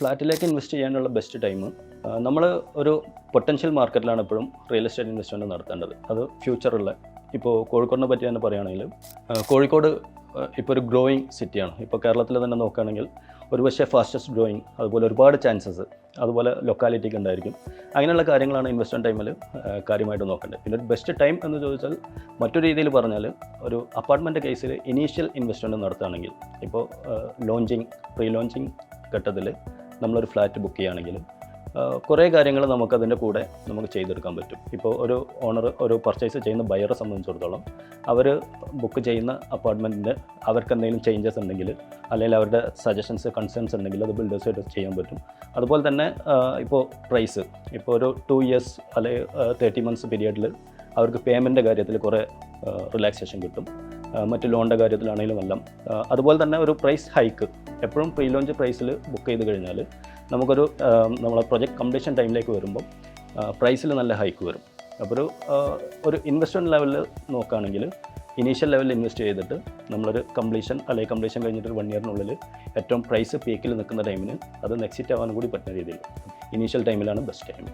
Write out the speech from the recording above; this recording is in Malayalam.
ഫ്ലാറ്റിലേക്ക് ഇൻവെസ്റ്റ് ചെയ്യാനുള്ള ബെസ്റ്റ് ടൈം നമ്മൾ ഒരു പൊട്ടൻഷ്യൽ മാർക്കറ്റിലാണ് എപ്പോഴും റിയൽ എസ്റ്റേറ്റ് ഇൻവെസ്റ്റ്മെൻറ്റ് നടത്തേണ്ടത്. അത് ഫ്യൂച്ചറുള്ള ഇപ്പോൾ കോഴിക്കോടിനെ പറ്റി തന്നെ പറയുകയാണെങ്കിൽ കോഴിക്കോട് ഇപ്പോൾ ഒരു ഗ്രോയിങ് സിറ്റിയാണ്. ഇപ്പോൾ കേരളത്തിൽ തന്നെ നോക്കുകയാണെങ്കിൽ ഒരുപക്ഷെ ഫാസ്റ്റസ്റ്റ് ഗ്രോയിങ്, അതുപോലെ ഒരുപാട് ചാൻസസ് അതുപോലെ ലൊക്കാലിറ്റിക്ക് ഉണ്ടായിരിക്കും. അങ്ങനെയുള്ള കാര്യങ്ങളാണ് ഇൻവെസ്റ്റ്മെൻറ്റ് ടൈമിൽ കാര്യമായിട്ട് നോക്കേണ്ടത്. പിന്നെ ഒരു ബെസ്റ്റ് ടൈം എന്ന് ചോദിച്ചാൽ മറ്റൊരു രീതിയിൽ പറഞ്ഞാൽ ഒരു അപ്പാർട്ട്മെൻറ്റ് കേസിൽ ഇനീഷ്യൽ ഇൻവെസ്റ്റ്മെൻറ്റ് നടത്തുകയാണെങ്കിൽ ഇപ്പോൾ പ്രീ ലോഞ്ചിങ് ഘട്ടത്തിൽ നമ്മളൊരു ഫ്ലാറ്റ് ബുക്ക് ചെയ്യുകയാണെങ്കിൽ കുറേ കാര്യങ്ങൾ നമുക്കതിൻ്റെ കൂടെ നമുക്ക് ചെയ്തെടുക്കാൻ പറ്റും. ഇപ്പോൾ ഒരു പർച്ചേസ് ചെയ്യുന്ന ബയറെ സംബന്ധിച്ചിടത്തോളം അവർ ബുക്ക് ചെയ്യുന്ന അപ്പാർട്ട്മെൻറ്റിൻ്റെ അവർക്ക് എന്തെങ്കിലും ചേഞ്ചസ് ഉണ്ടെങ്കിൽ അല്ലെങ്കിൽ അവരുടെ സജഷൻസ് കൺസേൺസ് ഉണ്ടെങ്കിൽ അത് ബിൽഡേഴ്സായിട്ട് ചെയ്യാൻ പറ്റും. അതുപോലെ തന്നെ ഇപ്പോൾ പ്രൈസ് ഇപ്പോൾ ഒരു 2 years അല്ലെങ്കിൽ 30 months പീരിയഡിൽ അവർക്ക് പേയ്മെൻറ്റിൻ്റെ കാര്യത്തിൽ കുറേ റിലാക്സേഷൻ കിട്ടും. മറ്റ് ലോണിൻ്റെ കാര്യത്തിലാണെങ്കിലും എല്ലാം. അതുപോലെ തന്നെ ഒരു പ്രൈസ് ഹൈക്ക് എപ്പോഴും പ്രീ ലോഞ്ച് പ്രൈസിൽ ബുക്ക് ചെയ്ത് കഴിഞ്ഞാൽ നമുക്കൊരു നമ്മളെ പ്രൊജക്റ്റ് കംപ്ലീഷൻ ടൈമിലേക്ക് വരുമ്പം പ്രൈസിൽ നല്ല ഹൈക്ക് വരും. അപ്പോൾ ഒരു ഇൻവെസ്റ്റ്മെൻറ്റ് ലെവലിൽ നോക്കുകയാണെങ്കിൽ ഇനീഷ്യൽ ലെവലിൽ ഇൻവെസ്റ്റ് ചെയ്തിട്ട് നമ്മളൊരു കംപ്ലീഷൻ കഴിഞ്ഞിട്ട് ഒരു 1 yearനുള്ളിൽ ഏറ്റവും പ്രൈസ് പീക്കിൽ നിൽക്കുന്ന ടൈമിന് അത് എക്സിറ്റ് ആവാനും കൂടി പറ്റുന്ന രീതിയിൽ ഇനീഷ്യൽ ടൈമിലാണ് ബെസ്റ്റ് ടൈം.